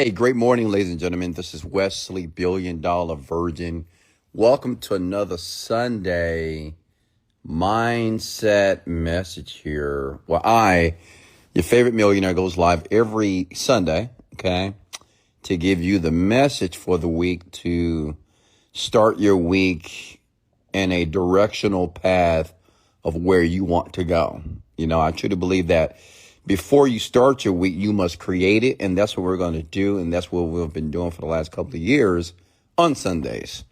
Hey, great morning, ladies and gentlemen. This is Wesley Virgin. Welcome to another Sunday mindset message here. Your favorite millionaire, goes live every Sunday, okay, to give you the message for the week to start your week in a directional path of where you want to go. I truly believe that before you start your week, you must create it. And that's what we're going to do. And that's what we've been doing for the last couple of years on Sundays.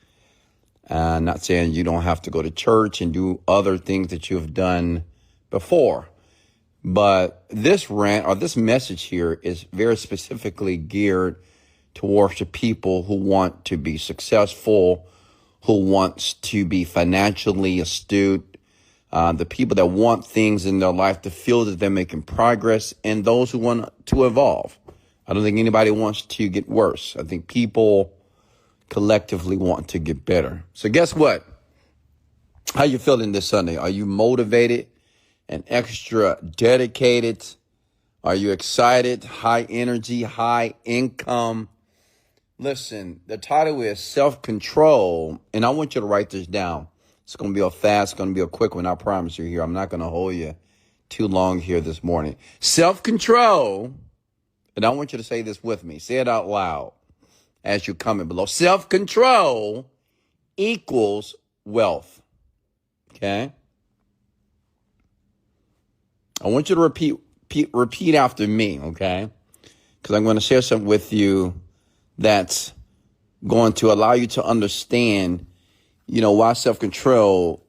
Not saying you don't have to go to church and do other things that you have done before. But this rant or this message here is very specifically geared towards the people who want to be successful, who wants to be financially astute, the people that want things in their life to feel that they're making progress, and those who want to evolve. I don't think anybody wants to get worse. I think people collectively want to get better. So guess what? How you feeling this Sunday? Are you motivated and extra dedicated? Are you excited? High energy, high income? Listen, the title is self-control, and I want you to write this down. It's going to be it's going to be a quick one. I promise you here. I'm not going to hold you too long here this morning. Self-control, and I want you to say this with me. Say it out loud as you comment below. Self-control equals wealth. Okay? I want you to repeat after me, okay? Because I'm going to share something with you that's going to allow you to understand why self-control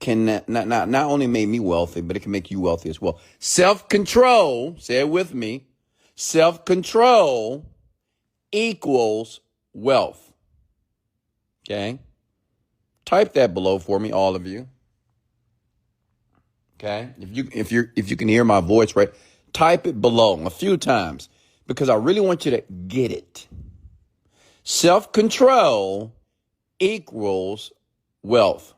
can not only make me wealthy, but it can make you wealthy as well. Self-control, say it with me, self-control equals wealth. Okay? Type that below for me, all of you. Okay? If you can hear my voice, right, type it below a few times because I really want you to get it. Self-control equals wealth.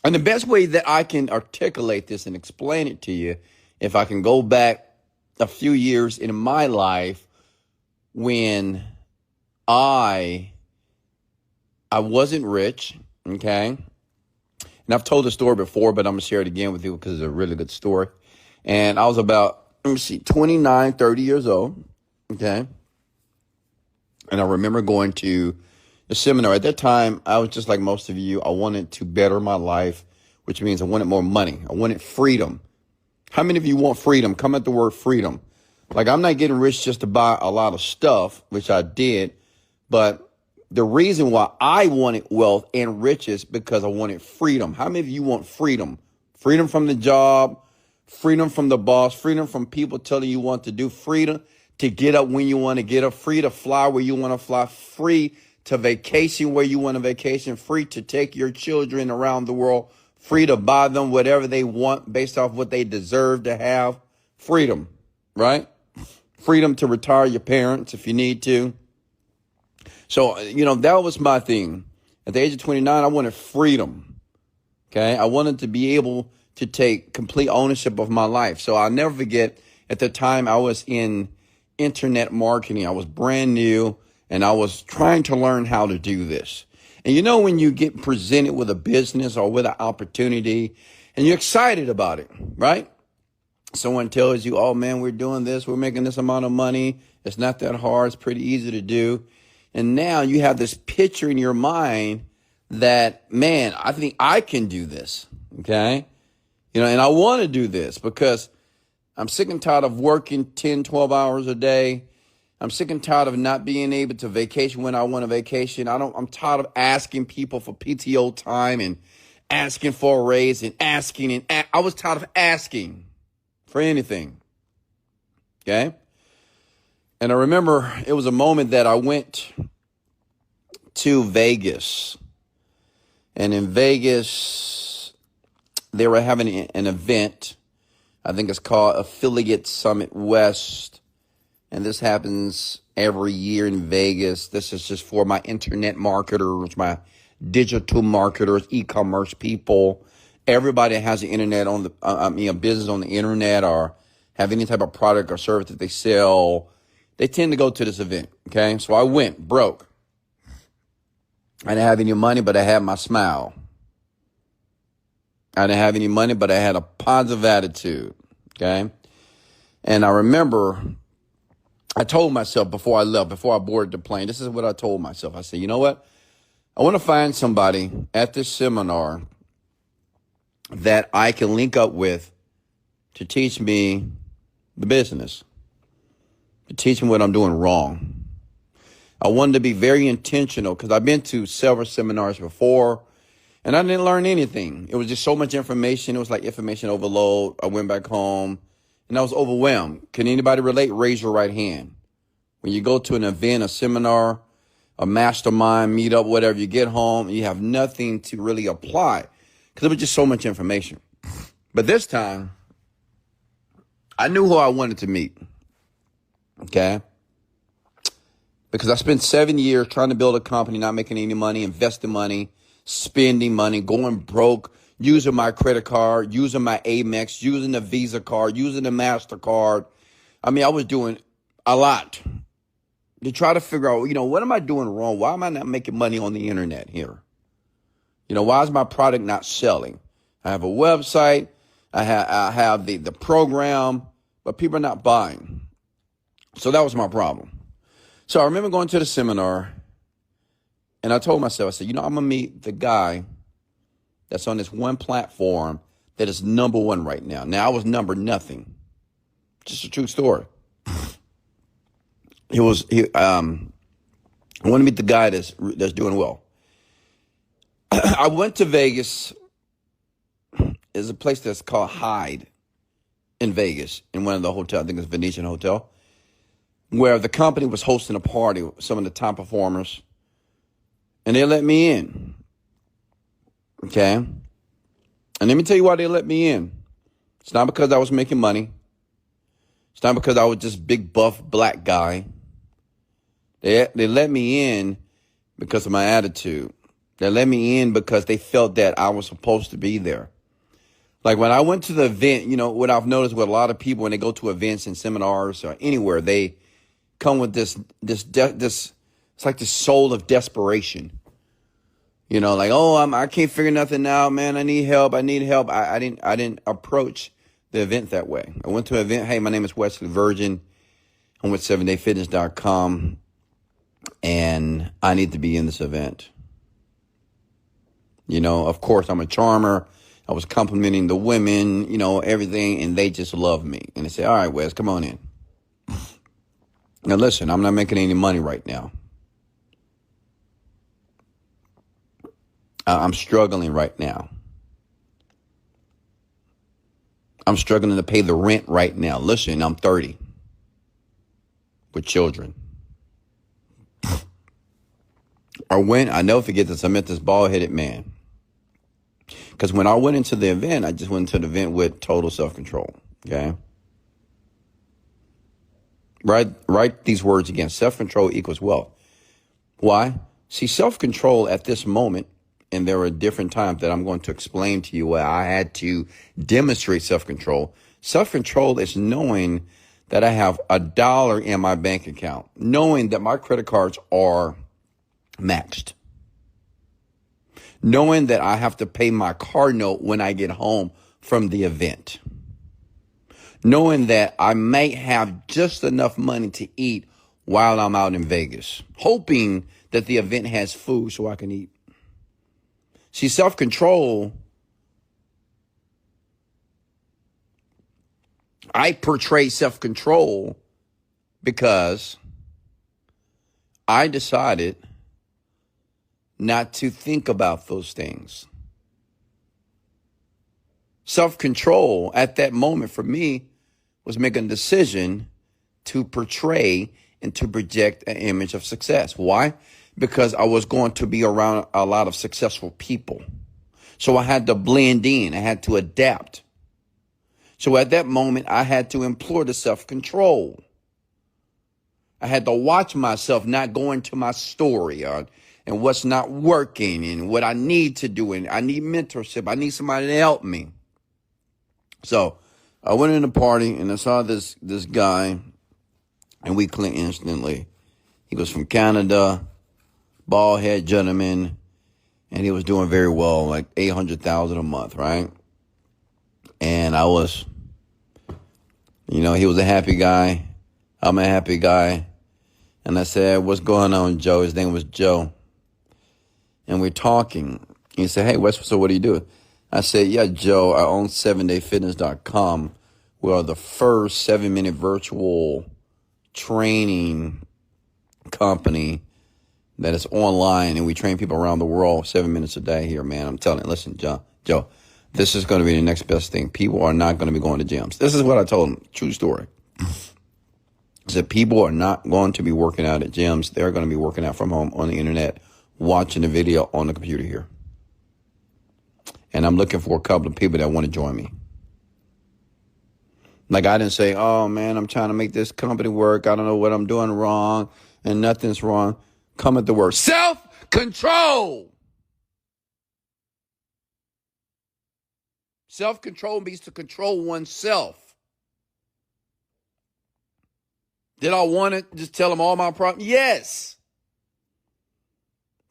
And the best way that I can articulate this and explain it to you, if I can go back a few years in my life when I wasn't rich, okay? And I've told the story before, but I'm going to share it again with you because it's a really good story. And I was about, 29, 30 years old, okay? And I remember going to the seminar. At that time, I was just like most of you. I wanted to better my life, which means I wanted more money. I wanted freedom. How many of you want freedom? Come at the word freedom. Like, I'm not getting rich just to buy a lot of stuff, which I did. But the reason why I wanted wealth and riches because I wanted freedom. How many of you want freedom? Freedom from the job, freedom from the boss, freedom from people telling you what to do, freedom to get up when you want to get up, free to fly where you want to fly, free to vacation where you want to vacation, free to take your children around the world, free to buy them whatever they want based off what they deserve to have. Freedom, right? Freedom to retire your parents if you need to. So, that was my thing. At the age of 29, I wanted freedom. Okay. I wanted to be able to take complete ownership of my life. So I'll never forget, at the time I was in internet marketing. I was brand new and I was trying to learn how to do this. And when you get presented with a business or with an opportunity and you're excited about it, right? Someone tells you, oh man, we're doing this. We're making this amount of money. It's not that hard. It's pretty easy to do. And now you have this picture in your mind that, man, I think I can do this. Okay. And I want to do this because I'm sick and tired of working 10, 12 hours a day. I'm sick and tired of not being able to vacation when I want to vacation. I'm tired of asking people for PTO time and asking for a raise and asking. I was tired of asking for anything. Okay. And I remember it was a moment that I went to Vegas. And in Vegas, they were having an event. I think it's called Affiliate Summit West. And this happens every year in Vegas. This is just for my internet marketers, my digital marketers, e-commerce people. Everybody has the internet on a business on the internet or have any type of product or service that they sell, they tend to go to this event. Okay. So I went broke. I didn't have any money, but I had my smile. I didn't have any money, but I had a positive attitude. Okay. And I remember I told myself before I left, before I boarded the plane, this is what I told myself. I said, you know what? I want to find somebody at this seminar that I can link up with to teach me the business, to teach me what I'm doing wrong. I wanted to be very intentional because I've been to several seminars before and I didn't learn anything. It was just so much information. It was like information overload. I went back home and I was overwhelmed. Can anybody relate? Raise your right hand. When you go to an event, a seminar, a mastermind, meetup, whatever, you get home, you have nothing to really apply because it was just so much information. But this time, I knew who I wanted to meet, okay? Because I spent 7 years trying to build a company, not making any money, investing money, spending money, going broke, using my credit card, using my Amex, using the Visa card, using the MasterCard. I mean, I was doing a lot to try to figure out, what am I doing wrong? Why am I not making money on the internet here? Why is my product not selling? I have a website. I have the program, but people are not buying. So that was my problem. So I remember going to the seminar and I told myself, I said, I'm going to meet the guy that's on this one platform that is number one right now. Now I was number nothing. Just a true story. I want to meet the guy that's doing well. I went to Vegas. There's a place that's called Hyde in Vegas, in one of the hotels, I think it's Venetian Hotel, where the company was hosting a party with some of the top performers, and they let me in. Okay? And let me tell you why they let me in. It's not because I was making money. It's not because I was just big, buff, black guy. They let me in because of my attitude. They let me in because they felt that I was supposed to be there. Like when I went to the event, what I've noticed with a lot of people when they go to events and seminars or anywhere, they come with this, it's like the soul of desperation. Like, I can't figure nothing out, man. I need help. I didn't approach the event that way. I went to an event. Hey, my name is Wesley Virgin. I'm with 7dayfitness.com. And I need to be in this event. Of course, I'm a charmer. I was complimenting the women, everything, and they just love me. And they say, all right, Wes, come on in. Now, listen, I'm not making any money right now. I'm struggling right now. I'm struggling to pay the rent right now. Listen, I'm 30 with children. I never forget this. I met this bald-headed man. Because when I went into the event, I just went into the event with total self-control. Okay? Write these words again. Self-control equals wealth. Why? See, self-control at this moment, and there are different times that I'm going to explain to you where I had to demonstrate self-control. Self-control is knowing that I have $1 in my bank account, knowing that my credit cards are maxed, knowing that I have to pay my car note when I get home from the event, knowing that I may have just enough money to eat while I'm out in Vegas, hoping that the event has food so I can eat. See, self-control, I portray self-control because I decided not to think about those things. Self-control at that moment for me was making a decision to portray and to project an image of success. Why? Because I was going to be around a lot of successful people. So I had to blend in. I had to adapt. So at that moment, I had to employ the self-control. I had to watch myself not go into my story and what's not working and what I need to do. And I need mentorship. I need somebody to help me. So I went in a party and I saw this guy, and we clicked instantly. He was from Canada, bald head gentleman, and he was doing very well, like $800,000 a month, right? And I was, he was a happy guy. I'm a happy guy. And I said, "What's going on, Joe?" His name was Joe. And we're talking. He said, "Hey, Wes, so what do you do?" I said, "Yeah, Joe, I own 7dayfitness.com. We are the first 7-minute virtual training company that is online, and we train people around the world 7 minutes a day here, man. I'm telling you, listen, Joe, this is going to be the next best thing. People are not going to be going to gyms." This is what I told him. True story. I said, people are not going to be working out at gyms. They're going to be working out from home on the internet, watching the video on the computer here. And I'm looking for a couple of people that want to join me. Like, I didn't say, "Oh, man, I'm trying to make this company work. I don't know what I'm doing wrong, and nothing's wrong." Come at the word self-control. Self-control means to control oneself. Did I want to just tell them all my problems? Yes.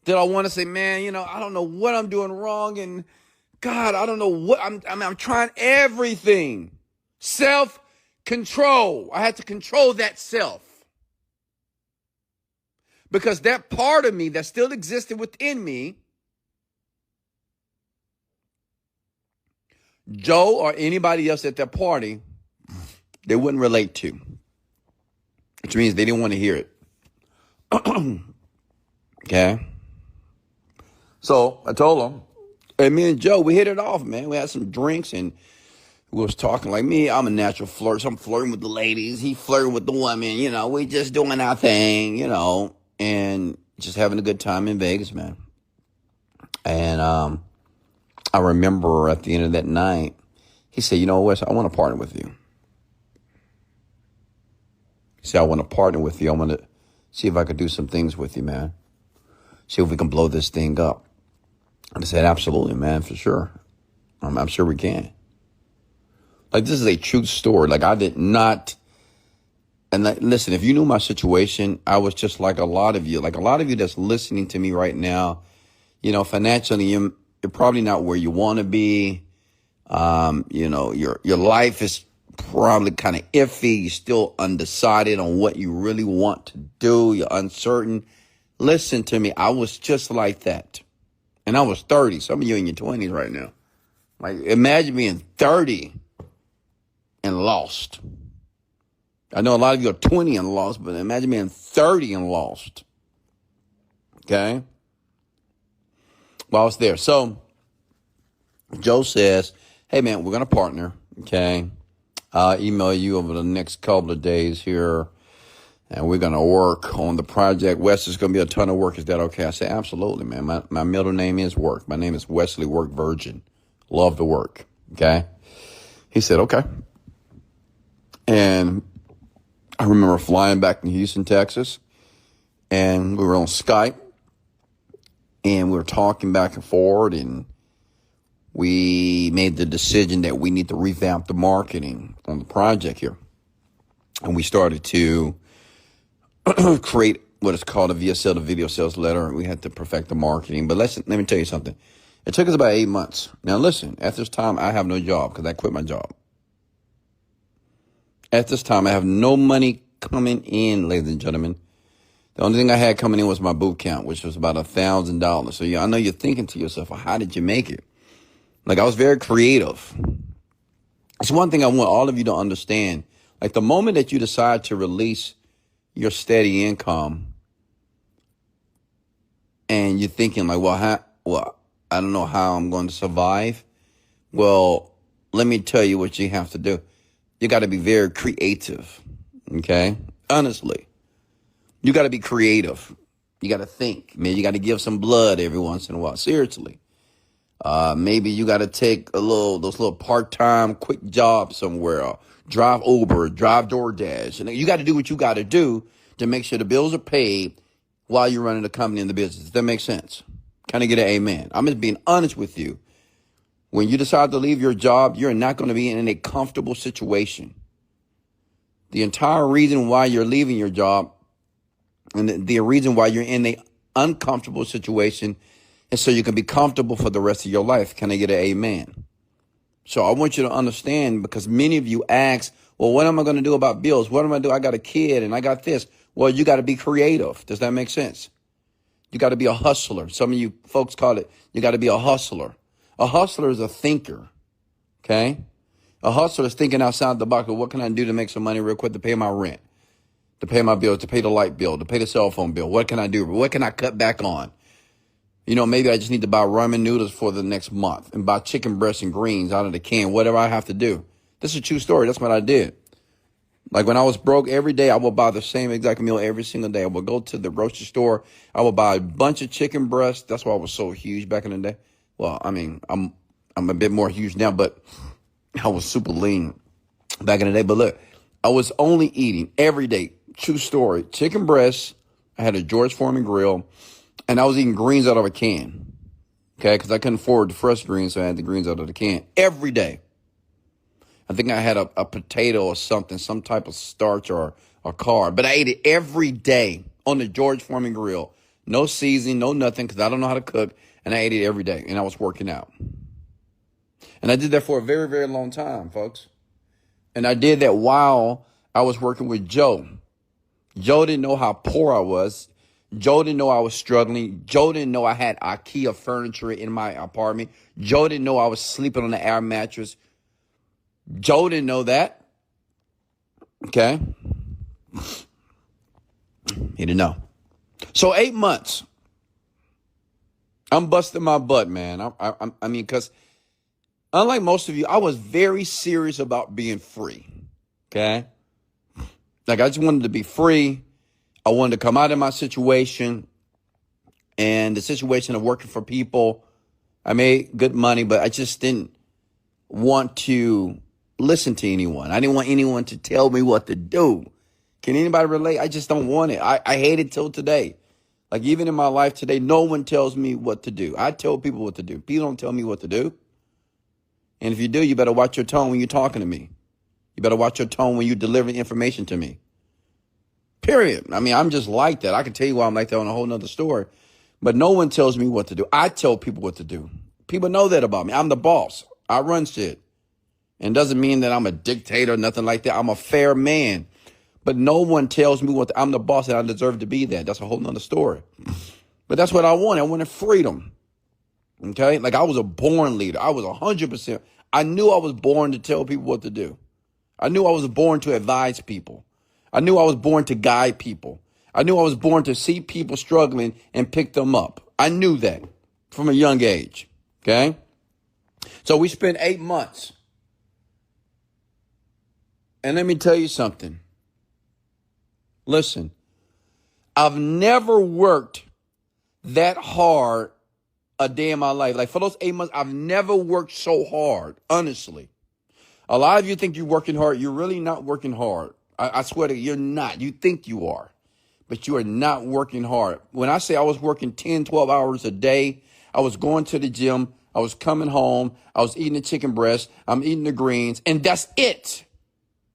Did I want to say, "Man, I don't know what I'm doing wrong, and God, I don't know what I'm trying everything." Self-control. I had to control that self. Because that part of me that still existed within me, Joe or anybody else at that party, they wouldn't relate to. Which means they didn't want to hear it. Okay? So I told them, and me and Joe, we hit it off, man. We had some drinks and we was talking like me. I'm a natural flirt. So I'm flirting with the ladies. He flirting with the women. We just doing our thing, and just having a good time in Vegas, man. And I remember at the end of that night, he said, "Wes, I want to partner with you." He said, "I want to partner with you. I want to see if I could do some things with you, man. See if we can blow this thing up." And I said, "Absolutely, man, for sure. I'm sure we can." Like, this is a true story. Like, I did not. And listen, if you knew my situation, I was just like a lot of you. Like, a lot of you that's listening to me right now, financially, you're probably not where you want to be. Your life is probably kind of iffy. You're still undecided on what you really want to do. You're uncertain. Listen to me. I was just like that. And I was 30. Some of you in your 20s right now. Like, imagine being 30 and lost. I know a lot of you are 20 and lost, but imagine being 30 and lost. Okay? Well, I was there. So Joe says, "Hey, man, we're going to partner. Okay? I'll email you over the next couple of days here, and we're going to work on the project. Wes, is going to be a ton of work. Is that okay?" I said, "Absolutely, man. My middle name is Work. My name is Wesley Virgin. Love the work." Okay? He said, "Okay." And I remember flying back to Houston, Texas, and we were on Skype, and we were talking back and forward, and we made the decision that we need to revamp the marketing on the project here. And we started to create what is called a VSL, the video sales letter, and we had to perfect the marketing. But let me tell you something. It took us about 8 months. Now, listen, at this time, I have no job because I quit my job. At this time, I have no money coming in, ladies and gentlemen. The only thing I had coming in was my boot camp, which was about $1,000. So I know you're thinking to yourself, well, how did you make it? Like, I was very creative. It's one thing I want all of you to understand. Like, the moment that you decide to release your steady income and you're thinking like, well, I don't know how I'm going to survive. Well, let me tell you what you have to do. You got to be very creative. Okay? Honestly, you got to be creative. You got to think, man. You got to give some blood every once in a while. Seriously. Maybe you got to take those little part-time quick jobs somewhere. Drive Uber, drive DoorDash. And you got to do what you got to do to make sure the bills are paid while you're running the company and the business. Does that make sense? Kind of get an amen. I'm just being honest with you. When you decide to leave your job, you're not going to be in a comfortable situation. The entire reason why you're leaving your job and the reason why you're in a uncomfortable situation is so you can be comfortable for the rest of your life. Can I get an amen? So I want you to understand, because many of you ask, well, what am I going to do about bills? What am I going to do? I got a kid and I got this. Well, you got to be creative. Does that make sense? You got to be a hustler. Some of you folks call it, you got to be a hustler. A hustler is a thinker. Okay? A hustler is thinking outside the box. What can I do to make some money real quick to pay my rent, to pay my bills, to pay the light bill, to pay the cell phone bill? What can I do? What can I cut back on? You know, maybe I just need to buy ramen noodles for the next month and buy chicken breasts and greens out of the can, whatever I have to do. This is a true story. That's what I did. Like when I was broke, every day I would buy the same exact meal every single day. I would go to the grocery store. I would buy a bunch of chicken breasts. That's why I was so huge back in the day. Well, I mean, I'm a bit more huge now, but I was super lean back in the day. But look, I was only eating every day, true story, chicken breasts. I had a George Foreman grill, and I was eating greens out of a can. Okay, because I couldn't afford the fresh greens, so I had the greens out of the can every day. I think I had a potato or something, some type of starch or carb. But I ate it every day on the George Foreman grill. No seasoning, no nothing, because I don't know how to cook. And I ate it every day, and I was working out. And I did that for a very, very long time, folks. And I did that while I was working with Joe. Joe didn't know how poor I was. Joe didn't know I was struggling. Joe didn't know I had IKEA furniture in my apartment. Joe didn't know I was sleeping on the air mattress. Joe didn't know that. Okay. He didn't know. So 8 months. I'm busting my butt, man. I mean, because unlike most of you, I was very serious about being free. Okay. Like I just wanted to be free. I wanted to come out of my situation and the situation of working for people. I made good money, but I just didn't want to listen to anyone. I didn't want anyone to tell me what to do. Can anybody relate? I just don't want it. I hate it till today. Like even in my life today, no one tells me what to do. I tell people what to do. People don't tell me what to do. And if you do, you better watch your tone when you're talking to me. You better watch your tone when you're delivering information to me. Period. I mean, I'm just like that. I can tell you why I'm like that on a whole nother story. But no one tells me what to do. I tell people what to do. People know that about me. I'm the boss. I run shit. And doesn't mean that I'm a dictator or nothing like that. I'm a fair man. But no one tells me I'm the boss and I deserve to be that. That's a whole nother story. But that's what I wanted. I wanted freedom. Okay? Like I was a born leader. I was 100%. I knew I was born to tell people what to do. I knew I was born to advise people. I knew I was born to guide people. I knew I was born to see people struggling and pick them up. I knew that from a young age. Okay? So we spent 8 months. And let me tell you something. Listen, I've never worked that hard a day in my life. Like for those 8 months, I've never worked so hard, honestly. A lot of you think you're working hard. You're really not working hard. I swear to you, you're not. You think you are, but you are not working hard. When I say I was working 10, 12 hours a day, I was going to the gym. I was coming home. I was eating the chicken breast. I'm eating the greens, and that's it.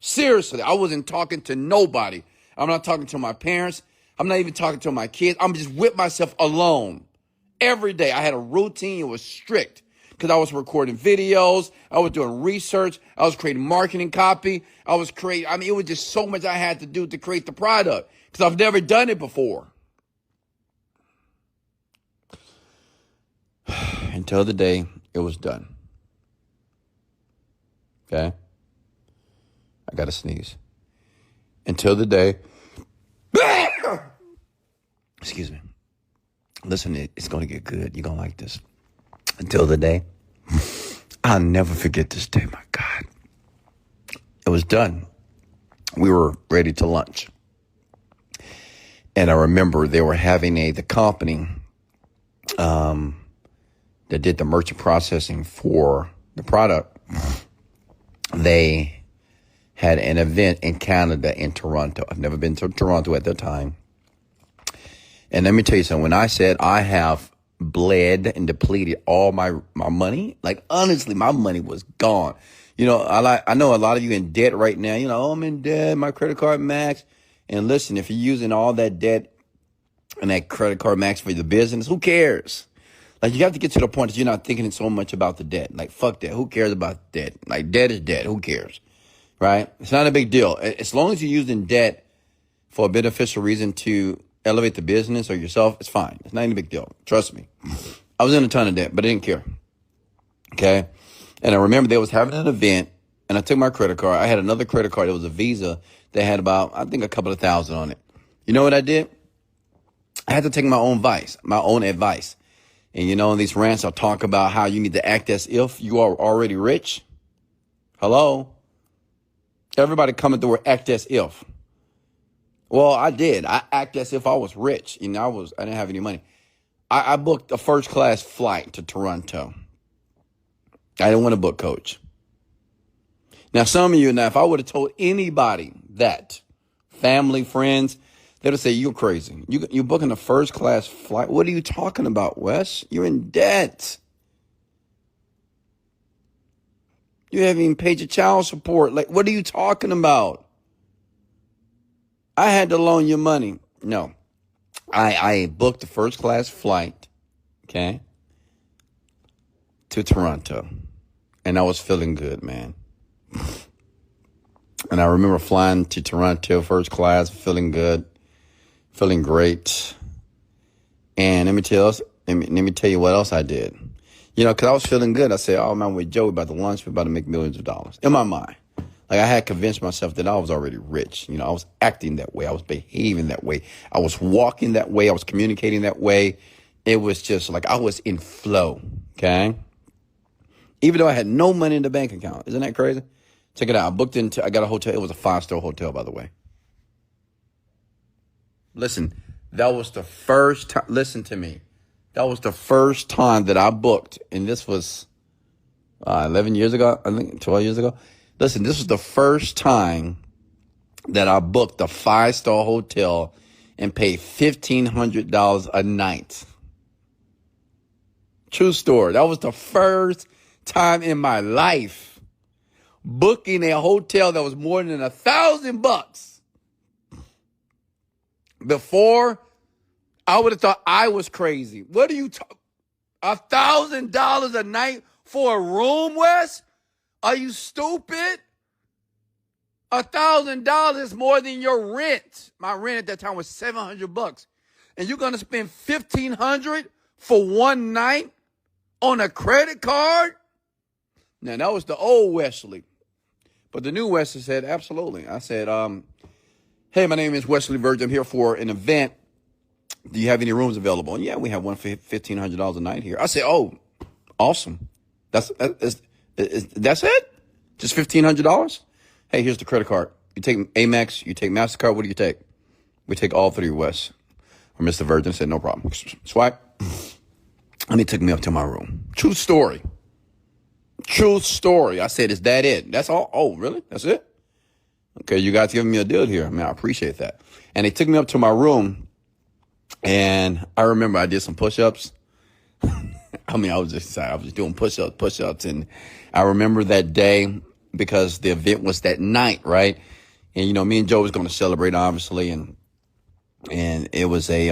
Seriously, I wasn't talking to nobody. I'm not talking to my parents. I'm not even talking to my kids. I'm just with myself alone. Every day I had a routine. It was strict because I was recording videos. I was doing research. I was creating marketing copy. It was just so much I had to do to create the product because I've never done it before. Until the day it was done. Okay? I got to sneeze. Until the day. Excuse me. Listen, it's going to get good. You're going to like this. Until the day. I'll never forget this day, my God. It was done. We were ready to lunch. And I remember they were having the company that did the merchant processing for the product. They had an event in Canada, in Toronto. I've never been to Toronto at that time. And let me tell you something. When I said I have bled and depleted all my money. Like, honestly, my money was gone. I know a lot of you in debt right now. I'm in debt, my credit card max. And listen, if you're using all that debt and that credit card max for the business, who cares? Like, you have to get to the point that you're not thinking so much about the debt. Like, fuck that. Who cares about debt? Like, debt is debt. Who cares? Right? It's not a big deal. As long as you're using debt for a beneficial reason to elevate the business or yourself, it's fine. It's not any big deal. Trust me. I was in a ton of debt, but I didn't care. Okay? And I remember they was having an event, and I took my credit card. I had another credit card. It was a Visa that had about, I think, a couple of thousand on it. You know what I did? I had to take my own advice. And in these rants, I'll talk about how you need to act as if you are already rich. Hello? Everybody coming through act as if. Well, I did. I act as if I was rich. I didn't have any money. I booked a first class flight to Toronto. I didn't want to book coach. Now, some of you, if I would have told anybody that, family, friends, they would say, you're crazy. You're booking a first class flight. What are you talking about, Wes? You're in debt. You haven't even paid your child support. Like, what are you talking about? I had to loan you money. No, I booked a first class flight, okay, to Toronto. And I was feeling good, man. And I remember flying to Toronto first class, feeling good. Feeling great. And let me tell you what else I did. Because I was feeling good. I said, oh, man, with Joe, we're about to lunch. We're about to make millions of dollars. In my mind. Like, I had convinced myself that I was already rich. I was acting that way. I was behaving that way. I was walking that way. I was communicating that way. It was just like I was in flow. Okay? Even though I had no money in the bank account. Isn't that crazy? Check it out. I got a hotel. It was a 5-star hotel, by the way. Listen, that was the first time. Listen to me. That was the first time that I booked. And this was 11 years ago. I think 12 years ago. Listen, this was the first time that I booked a 5-star hotel and paid $1,500 a night. True story. That was the first time in my life booking a hotel that was more than $1,000. Before, I would have thought I was crazy. What are you talking? $1,000 a night for a room, Wes? Are you stupid? $1,000 is more than your rent. My rent at that time was $700, and you're gonna spend $1,500 for one night on a credit card? Now that was the old Wesley, but the new Wesley said absolutely. I said, hey, my name is Wesley Virgin. I'm here for an event. Do you have any rooms available? And yeah, we have one for $1,500 a night here. I said, oh, awesome. That's it? Just $1,500? Hey, here's the credit card. You take Amex, you take MasterCard. What do you take? We take all three, Wes. Or Mr. Virgin said, no problem. Swipe. And he took me up to my room. True story. True story. I said, is that it? That's all? Oh, really? That's it? Okay, you guys giving me a deal here. I mean, I appreciate that. And they took me up to my room, and I remember I did some push-ups. I was just doing push-ups, and I remember that day because the event was that night, right? And me and Joe was going to celebrate, obviously, and it was a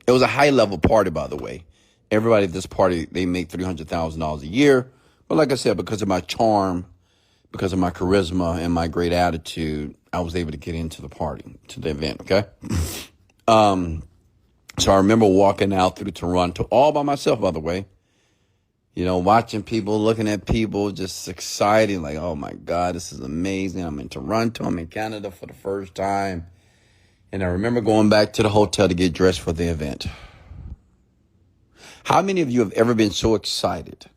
high-level party, by the way. Everybody at this party, they make $300,000 a year, but like I said, because of my charm, because of my charisma and my great attitude, I was able to get into the party, to the event, okay? So I remember walking out through Toronto all by myself, by the way, watching people, looking at people, just excited, like, oh my God, this is amazing. I'm in Toronto. I'm in Canada for the first time. And I remember going back to the hotel to get dressed for the event. How many of you have ever been so excited?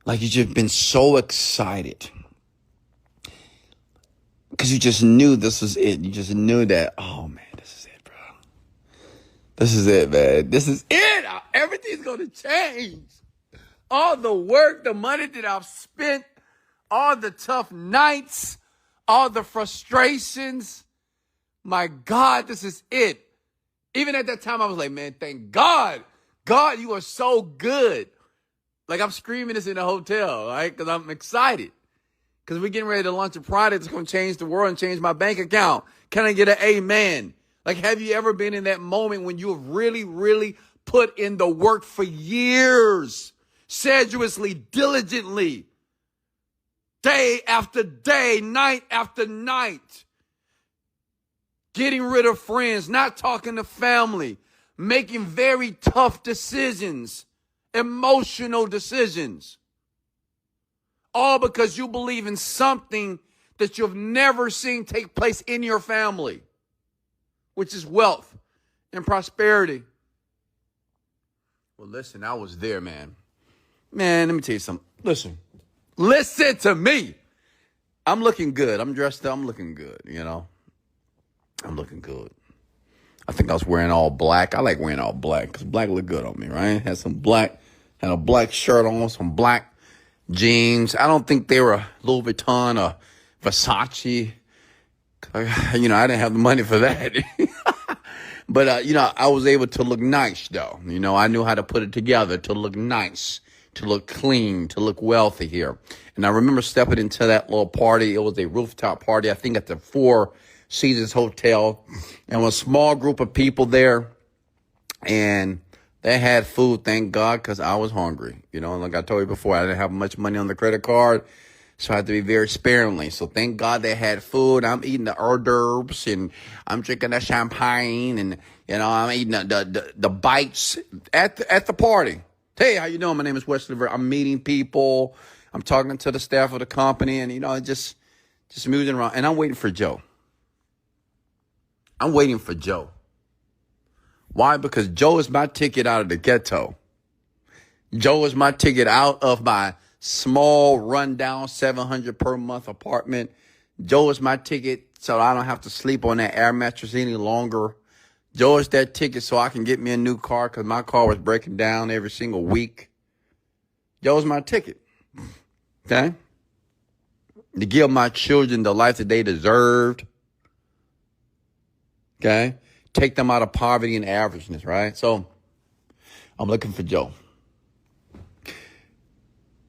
Like, you just been so excited because you just knew this was it. You just knew that, oh man, this is it, bro. This is it, man. This is it. Everything's going to change. All the work, the money that I've spent, all the tough nights, all the frustrations. My God, this is it. Even at that time, I was like, man, thank God. God, you are so good. Like, I'm screaming this in the hotel, right? Because I'm excited. Because we're getting ready to launch a product that's going to change the world and change my bank account. Can I get an amen? Like, have you ever been in that moment when you have really, really put in the work for years, sedulously, diligently, day after day, night after night, getting rid of friends, not talking to family, making very tough decisions, emotional decisions, all because you believe in something that you've never seen take place in your family, which is wealth and prosperity. Well, listen, I was there, man. Man, let me tell you something. Listen to me. I'm looking good. I'm dressed up. I'm looking good, you know. I'm looking good. I think I was wearing all black. I like wearing all black because black look good on me, right? Had a black shirt on, some black jeans. I don't think they were Louis Vuitton or Versace. You know, I didn't have the money for that. But, you know, I was able to look nice, though. You know, I knew how to put it together to look nice, to look clean, to look wealthy here. And I remember stepping into that little party. It was a rooftop party, I think at the Four Seasons Hotel. And a small group of people there. And they had food, thank God, because I was hungry. You know, like I told you before, I didn't have much money on the credit card. So I had to be very sparingly. So thank God they had food. I'm eating the hors d'oeuvres and I'm drinking the champagne and, you know, I'm eating the bites at the party. Hey, how you doing? My name is Wesley Virgin. I'm meeting people. I'm talking to the staff of the company and, you know, just moving around. And I'm waiting for Joe. Why? Because Joe is my ticket out of the ghetto. Joe is my ticket out of my small, rundown, $700 per month apartment. Joe is my ticket so I don't have to sleep on that air mattress any longer. Joe is that ticket so I can get me a new car because my car was breaking down every single week. Joe's my ticket. Okay? To give my children the life that they deserved. Okay? Take them out of poverty and averageness, right? So, I'm looking for Joe.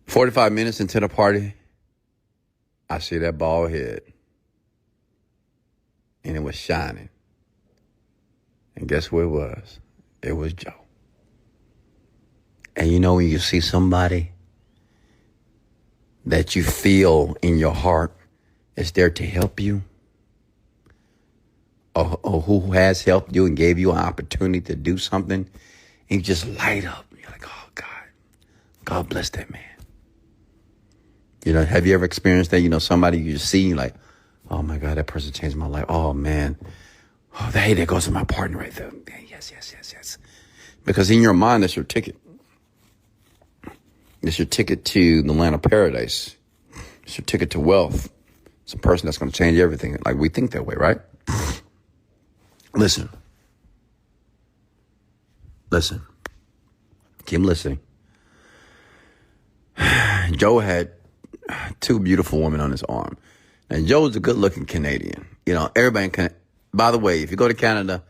45 minutes into the party, I see that bald head. And it was shining. And guess who it was? It was Joe. And you know when you see somebody that you feel in your heart is there to help you, or who has helped you and gave you an opportunity to do something, and you just light up. You're like, oh, God bless that man. You know, have you ever experienced that? You know, somebody you see, you're like, oh, my God, that person changed my life. Oh, man. Oh, hey, there goes my partner right there. Yes. Because in your mind, that's your ticket. It's your ticket to the land of paradise. It's your ticket to wealth. It's a person that's going to change everything. Like, we think that way, right? Listen. Keep listening. Joe had two beautiful women on his arm. And Joe's a good-looking Canadian. You know, everybody can. By the way, if you go to Canada,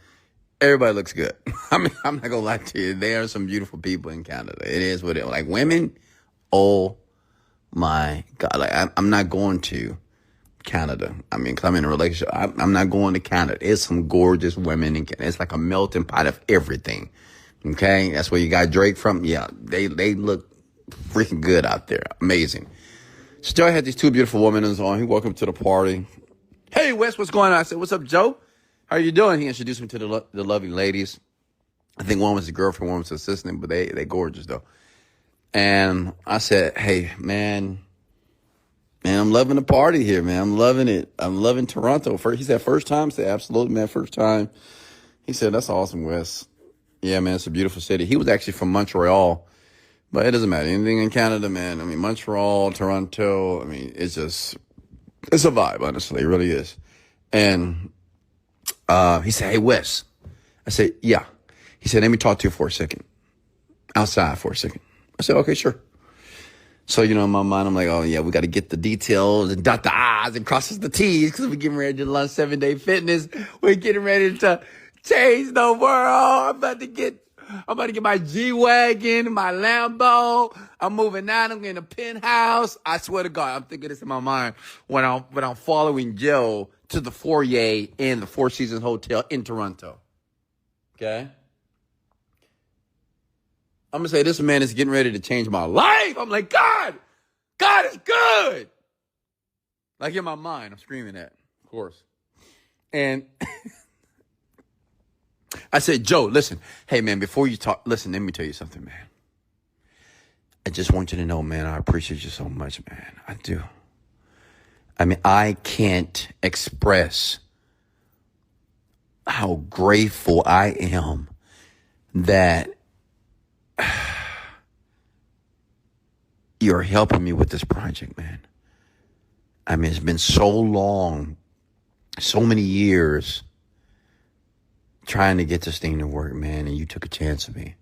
everybody looks good. I mean, I'm not gonna lie to you. There are some beautiful people in Canada. It is what it is. Like women, oh my God! Like I'm not going to Canada. I mean, because I'm in a relationship. I'm not going to Canada. There's some gorgeous women in Canada. It's like a melting pot of everything. Okay, that's where you got Drake from. Yeah, they look freaking good out there. Amazing. So Joe had these two beautiful women on his arm. He walked up to the party. Hey, Wes, what's going on? I said, what's up, Joe? How are you doing? He introduced me to the lovely ladies. I think one was his girlfriend, one was his assistant, but they gorgeous, though. And I said, hey, man, I'm loving the party here, man. I'm loving it. I'm loving Toronto. He said, first time? I said, absolutely, man, first time. He said, that's awesome, Wes. Yeah, man, it's a beautiful city. He was actually from Montreal. But it doesn't matter. Anything in Canada, man. I mean, Montreal, Toronto. I mean, it's a vibe, honestly. It really is. And he said, hey, Wes. I said, yeah. He said, let me talk to you for a second. Outside for a second. I said, okay, sure. So, you know, in my mind, I'm like, oh, yeah, we got to get the details and dot the I's and crosses the T's because we're getting ready to launch 7-Day Fitness. We're getting ready to change the world. I'm about to get my G-Wagon, my Lambo. I'm moving out. I'm getting a penthouse. I swear to God, I'm thinking this in my mind when I'm following Joe to the foyer in the Four Seasons Hotel in Toronto. Okay? I'm going to say this man is getting ready to change my life. I'm like, God is good. Like in my mind, I'm screaming that, of course. And I said, Joe, listen. Hey, man, before you talk, listen, let me tell you something, man. I just want you to know, man, I appreciate you so much, man. I do. I mean, I can't express how grateful I am that you're helping me with this project, man. I mean, it's been so long, so many years trying to get this thing to work, man, and you took a chance on me.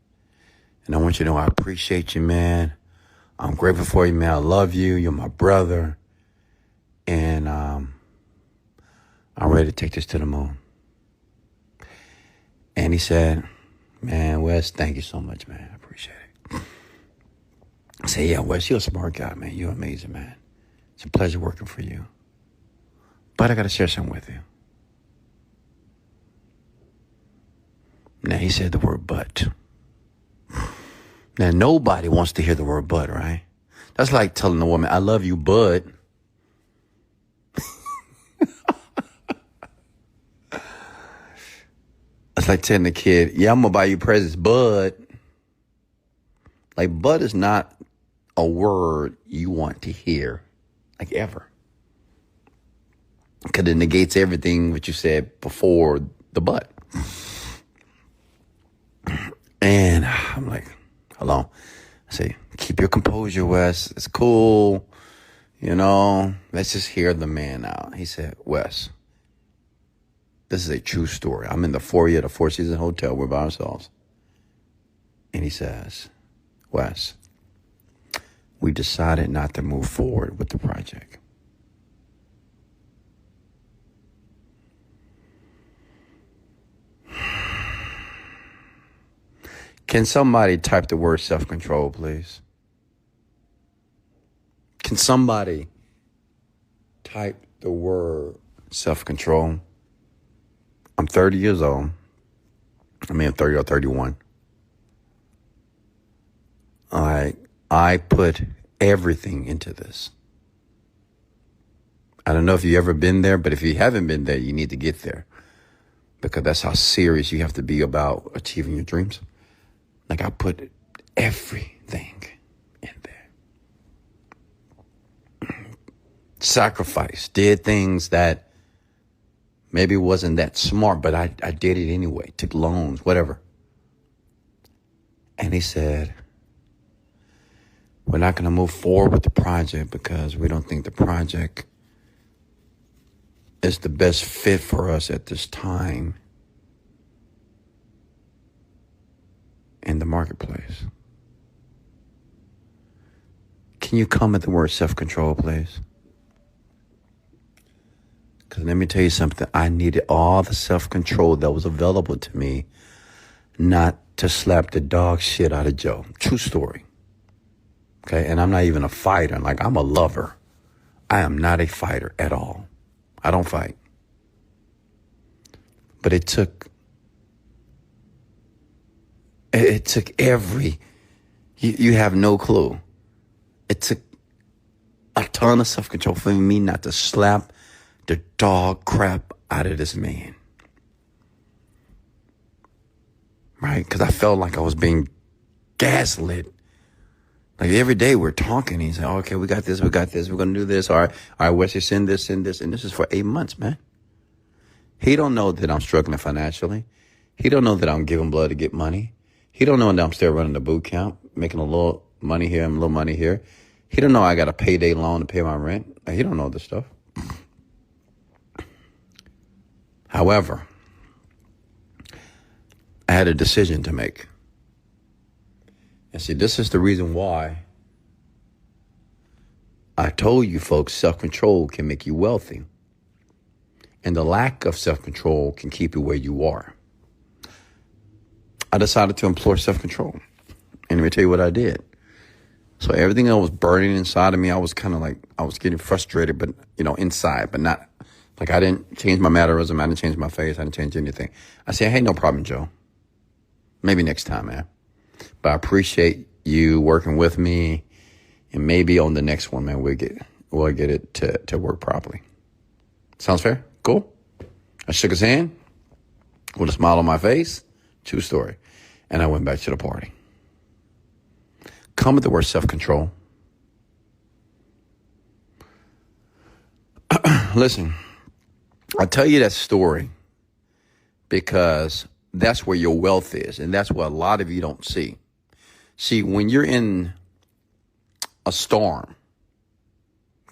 And I want you to know I appreciate you, man. I'm grateful for you, man. I love you. You're my brother. And I'm ready to take this to the moon. And he said, man, Wes, thank you so much, man. I appreciate it. I said, yeah, Wes, you're a smart guy, man. You're amazing, man. It's a pleasure working for you. But I got to share something with you. Now, he said the word but. Now, nobody wants to hear the word but, right? That's like telling a woman, I love you, but. It's like telling a kid, yeah, I'm going to buy you presents, but. Like, but is not a word you want to hear, like ever. Because it negates everything what you said before the but. And I'm like, hello. I say, keep your composure, Wes. It's cool. You know, let's just hear the man out. He said, Wes, this is a true story. I'm in the foyer of the Four Seasons Hotel. We're by ourselves. And he says, Wes, we decided not to move forward with the project. Can somebody type the word self-control, please? Can somebody type the word self-control? I'm 30 years old. I mean, I'm 30 or 31. I put everything into this. I don't know if you've ever been there, but if you haven't been there, you need to get there. Because that's how serious you have to be about achieving your dreams. Like, I put everything in there. Sacrifice, did things that maybe wasn't that smart, but I did it anyway. Took loans, whatever. And he said, we're not going to move forward with the project because we don't think the project is the best fit for us at this time in the marketplace. Can you comment the word self-control, please? Because let me tell you something. I needed all the self-control that was available to me not to slap the dog shit out of Joe. True story. Okay, and I'm not even a fighter. Like, I'm a lover. I am not a fighter at all. I don't fight. But it took you have no clue. It took a ton of self-control for me not to slap the dog crap out of this man. Right? Because I felt like I was being gaslit. Like, every day we're talking. He's like, okay, we got this. We're going to do this. All right, Wesley, send this. And this is for 8 months, man. He don't know that I'm struggling financially. He don't know that I'm giving blood to get money. He don't know that I'm still running the boot camp, making a little money here and a little money here. He don't know I got a payday loan to pay my rent. He don't know this stuff. However, I had a decision to make. And see, this is the reason why I told you folks self-control can make you wealthy. And the lack of self-control can keep you where you are. I decided to employ self-control. And let me tell you what I did. So everything that was burning inside of me, I was kind of like, I was getting frustrated, but, inside, but not, like I didn't change my mannerism. I didn't change my face. I didn't change anything. I said, hey, no problem, Joe. Maybe next time, man. But I appreciate you working with me. And maybe on the next one, man, we'll get it to work properly. Sounds fair? Cool. I shook his hand with a smile on my face. True story. And I went back to the party. Come with the word self-control. Listen, I tell you that story because that's where your wealth is. And that's what a lot of you don't see. See, when you're in a storm,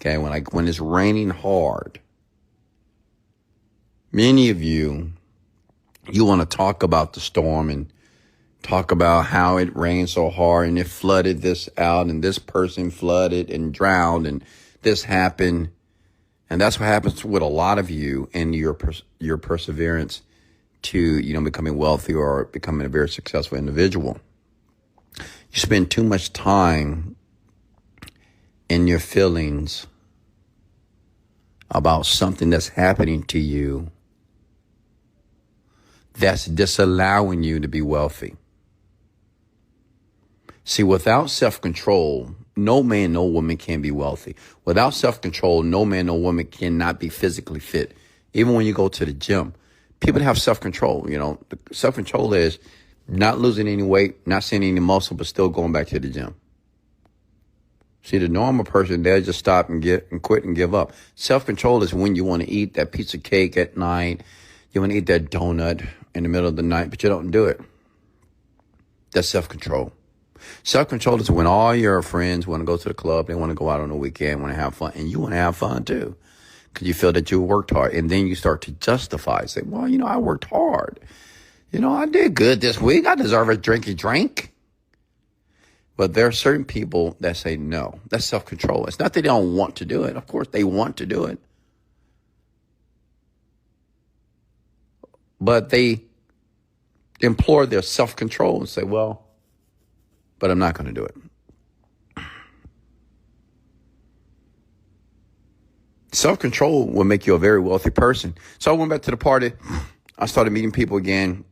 okay, when it's raining hard, many of you want to talk about the storm and talk about how it rained so hard and it flooded this out and this person flooded and drowned and this happened. And that's what happens with a lot of you and your perseverance to, becoming wealthy or becoming a very successful individual. You spend too much time in your feelings about something that's happening to you that's disallowing you to be wealthy. See, without self-control, no man, no woman can be wealthy. Without self-control, no man, no woman cannot be physically fit. Even when you go to the gym, people have self-control. Self-control is not losing any weight, not seeing any muscle, but still going back to the gym. See, the normal person, they'll just stop and quit and give up. Self-control is when you want to eat that piece of cake at night. You want to eat that donut in the middle of the night, but you don't do it. That's self-control. Self-control is when all your friends want to go to the club, they want to go out on the weekend, want to have fun, and you want to have fun too, because you feel that you worked hard, and then you start to justify, say, well, I worked hard. I did good this week. I deserve a drinky drink. But there are certain people that say no. That's self-control. It's not that they don't want to do it. Of course, they want to do it. But they implore their self-control and say, well, but I'm not going to do it. Self-control will make you a very wealthy person. So I went back to the party. I started meeting people again.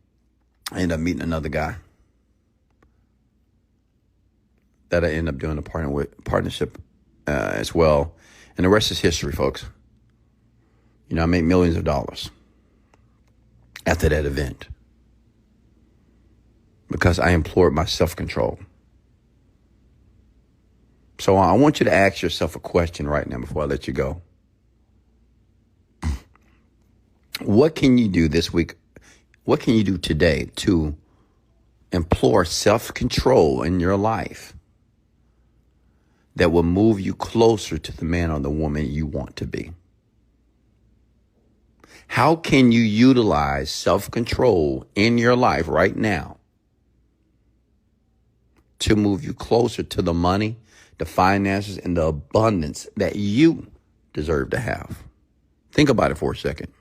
I ended up meeting another guy that I ended up doing a partnership as well. And the rest is history, folks. I made millions of dollars after that event because I implored my self-control. So I want you to ask yourself a question right now before I let you go. What can you do this week? What can you do today to implore self-control in your life that will move you closer to the man or the woman you want to be? How can you utilize self-control in your life right now to move you closer to the money, the finances, and the abundance that you deserve to have? Think about it for a second.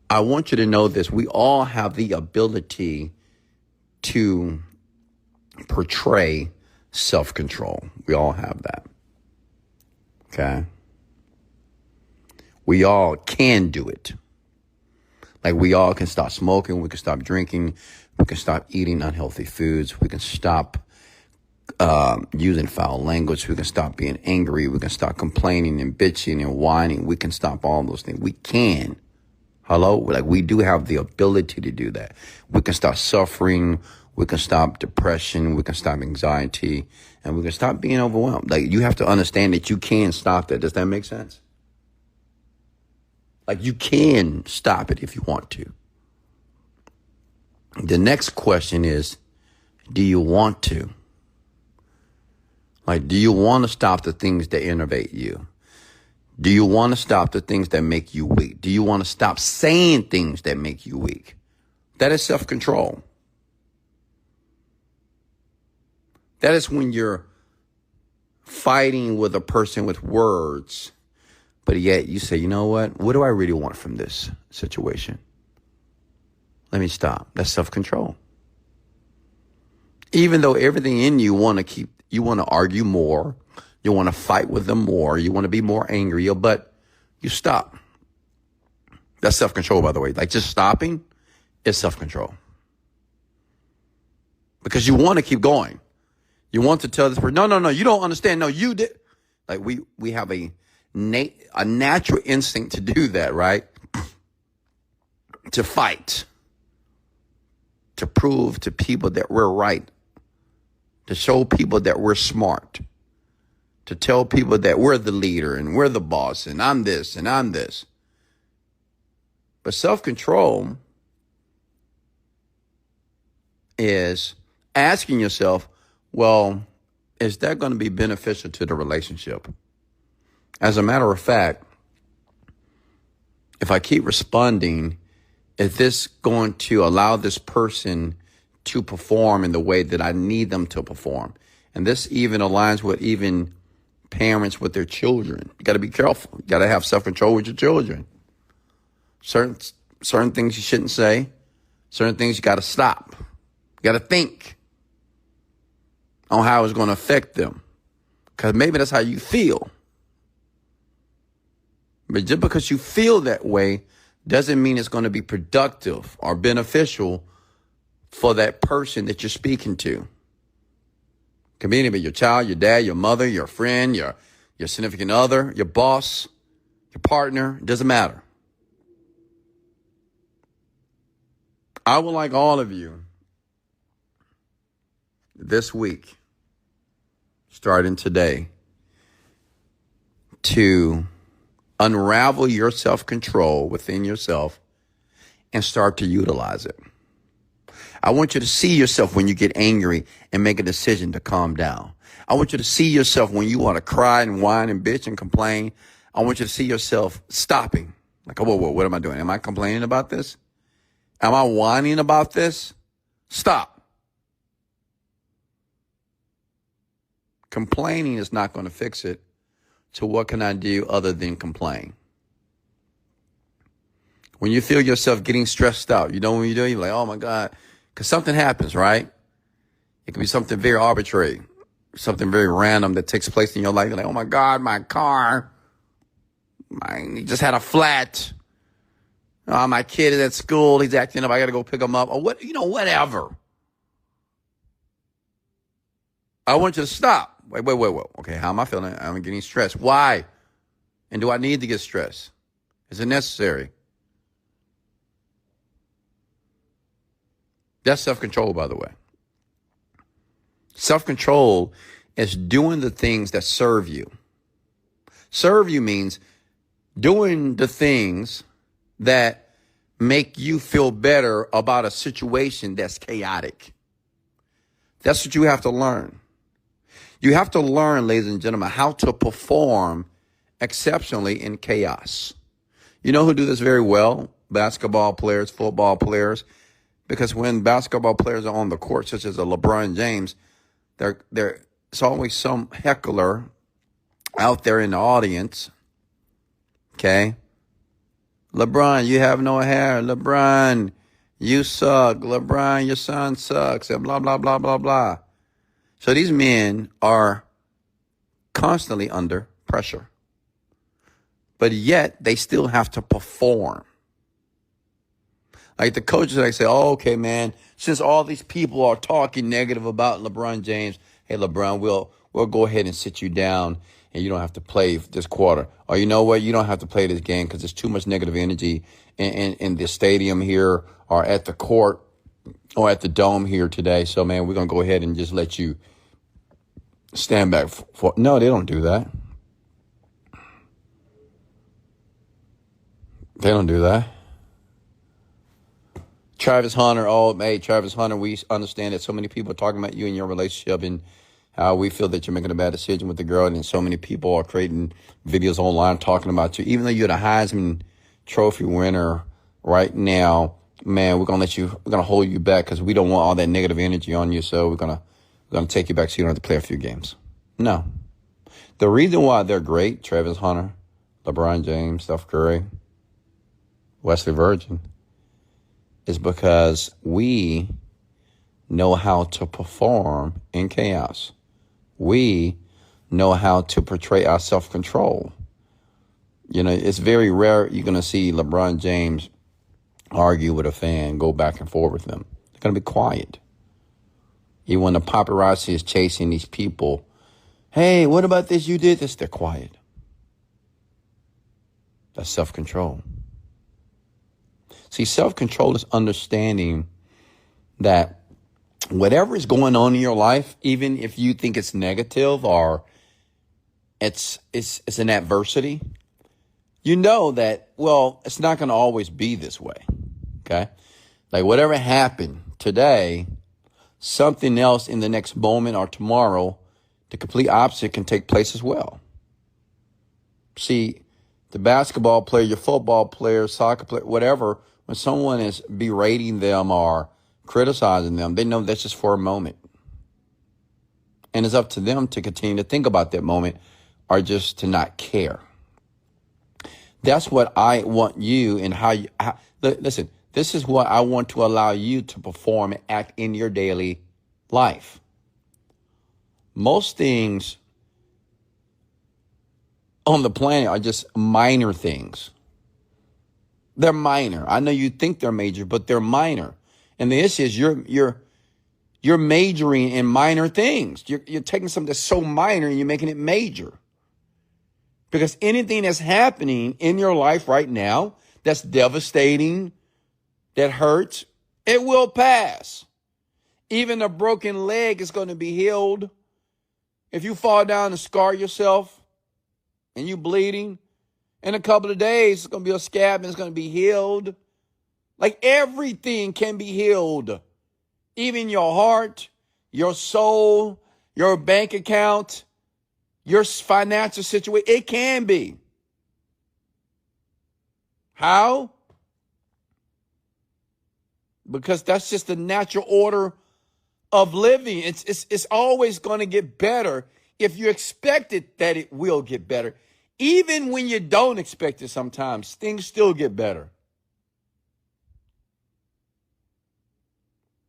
I want you to know this. We all have the ability to portray self-control. We all have that. Okay? We all can do it. Like we all can stop smoking. We can stop drinking. We can stop eating unhealthy foods. We can stop using foul language. We can stop being angry. We can stop complaining and bitching and whining. We can stop all those things. We can. Hello? Like we do have the ability to do that. We can stop suffering. We can stop depression. We can stop anxiety. And we can stop being overwhelmed. Like you have to understand that you can stop that. Does that make sense? Like you can stop it if you want to. The next question is, do you want to? Like, do you want to stop the things that innovate you? Do you want to stop the things that make you weak? Do you want to stop saying things that make you weak? That is self-control. That is when you're fighting with a person with words, but yet you say, you know what? What do I really want from this situation? let me stop. That's self-control. Even though everything in you you want to argue more, you want to fight with them more, you want to be more angry, but you stop. That's self-control, by the way. Like just stopping is self-control. Because you want to keep going. You want to tell this person, no, you don't understand. No, you did. Like we have a natural instinct to do that, right? To fight. To prove to people that we're right. To show people that we're smart. To tell people that we're the leader and we're the boss and I'm this and I'm this. But self-control is asking yourself, well, is that going to be beneficial to the relationship? As a matter of fact, if I keep responding, is this going to allow this person to perform in the way that I need them to perform? And this even aligns with even parents with their children. You got to be careful. You got to have self-control with your children. Certain things you shouldn't say. Certain things you got to stop. You got to think on how it's going to affect them. Because maybe that's how you feel. But just because you feel that way doesn't mean it's going to be productive or beneficial for that person that you're speaking to. Could be anybody, your child, your dad, your mother, your friend, your significant other, your boss, your partner. It doesn't matter. I would like all of you this week, starting today, to unravel your self-control within yourself and start to utilize it. I want you to see yourself when you get angry and make a decision to calm down. I want you to see yourself when you want to cry and whine and bitch and complain. I want you to see yourself stopping. Like, whoa, what am I doing? Am I complaining about this? Am I whining about this? Stop. Complaining is not going to fix it. So what can I do other than complain? When you feel yourself getting stressed out, you know what you do? You're like, oh my God, because something happens, right? It could be something very arbitrary, something very random that takes place in your life. You're like, oh my God, my car, he just had a flat. Oh, my kid is at school. He's acting up. I got to go pick him up. Or whatever. I want you to stop. Wait. Okay, how am I feeling? I'm getting stressed. Why? And do I need to get stressed? Is it necessary? That's self-control, by the way. Self-control is doing the things that serve you. Serve you means doing the things that make you feel better about a situation that's chaotic. That's what you have to learn. You have to learn, ladies and gentlemen, how to perform exceptionally in chaos. You know who do this very well? Basketball players, football players. Because when basketball players are on the court, such as a LeBron James, there's always some heckler out there in the audience. Okay? LeBron, you have no hair. LeBron, you suck. LeBron, your son sucks. And blah, blah, blah, blah, blah. So these men are constantly under pressure. But yet, they still have to perform. Like the coaches, like say, oh, okay, man, since all these people are talking negative about LeBron James, hey, LeBron, we'll go ahead and sit you down and you don't have to play this quarter. Or you know what? You don't have to play this game because there's too much negative energy in the stadium here or at the court or at the dome here today. So, man, we're going to go ahead and just let you stand back for. No, they don't do that. They don't do that. Travis Hunter, Travis Hunter, we understand that so many people are talking about you and your relationship and how we feel that you're making a bad decision with the girl, and so many people are creating videos online talking about you. Even though you're the Heisman Trophy winner right now, man, we're gonna hold you back because we don't want all that negative energy on you. So we're gonna take you back so you don't have to play a few games. No, the reason why they're great, Travis Hunter, LeBron James, Steph Curry, Wesley Virgin, is because we know how to perform in chaos. We know how to portray our self-control. You know, it's very rare you're going to see LeBron James argue with a fan, go back and forth with them. They're going to be quiet. Even when the paparazzi is chasing these people, hey, what about this? You did this. They're quiet. That's self-control. See, self-control is understanding that whatever is going on in your life, even if you think it's negative or it's an adversity, you know that, well, it's not going to always be this way. Okay? Like whatever happened today, something else in the next moment or tomorrow, the complete opposite can take place as well. See, the basketball player, your football player, soccer player, whatever, when someone is berating them or criticizing them, they know that's just for a moment. And it's up to them to continue to think about that moment or just to not care. That's what I want you and listen, this is what I want to allow you to perform and act in your daily life. Most things on the planet are just minor things. They're minor. I know you think they're major, but they're minor. And the issue is you're majoring in minor things. You're taking something that's so minor and you're making it major. Because anything that's happening in your life right now that's devastating, that hurts, it will pass. Even a broken leg is going to be healed. If you fall down and scar yourself and you bleeding, in a couple of days, it's going to be a scab and it's going to be healed. Like everything can be healed. Even your heart, your soul, your bank account, your financial situation, it can be. How? Because that's just the natural order of living. It's always going to get better if you expect it that it will get better. Even when you don't expect it sometimes, things still get better.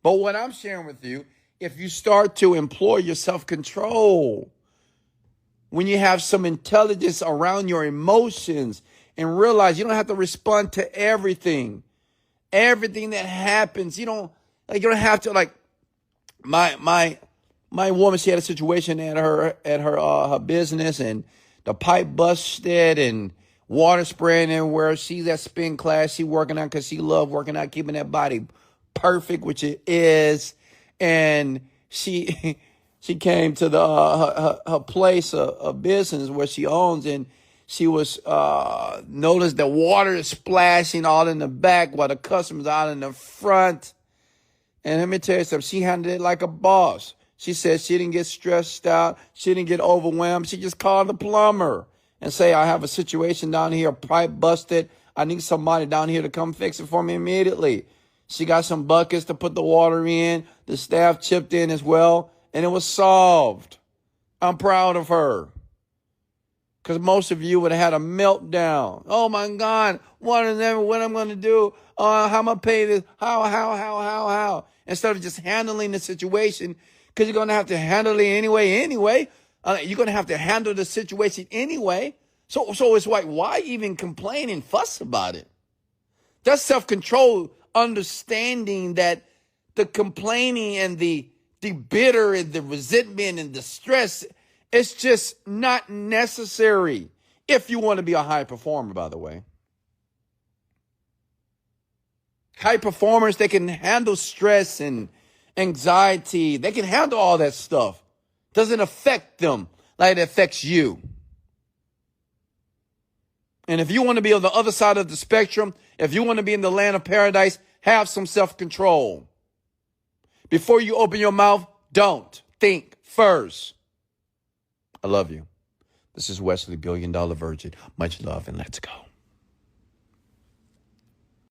But what I'm sharing with you, if you start to employ your self-control, when you have some intelligence around your emotions and realize you don't have to respond to everything that happens, you don't have to, like my woman, she had a situation at her business and the pipe busted and water spraying everywhere. She's at spin class. She working out because she loved working out, keeping that body perfect, which it is. And she came to her place of business where she owns, and she was noticed the water is splashing all in the back while the customers out in the front. And let me tell you something, she handled it like a boss. She said she didn't get stressed out. She didn't get overwhelmed. She just called the plumber and say, I have a situation down here, a pipe busted. I need somebody down here to come fix it for me immediately. She got some buckets to put the water in. The staff chipped in as well, and it was solved. I'm proud of her. Because most of you would have had a meltdown. Oh, my God, what am I going to do? How am I going to pay this? How? Instead of just handling the situation, because you're going to have to handle it anyway. You're going to have to handle the situation anyway. So it's like, why even complain and fuss about it? That's self-control, understanding that the complaining and the bitter and the resentment and the stress, it's just not necessary if you want to be a high performer, by the way. High performers, they can handle stress and anxiety. They can handle all that stuff. Doesn't affect them like it affects you. And if you want to be on the other side of the spectrum, if you want to be in the land of paradise, have some self-control. Before you open your mouth, don't. Think first. I love you. This is Wesley, $1 Billion Virgin. Much love and let's go.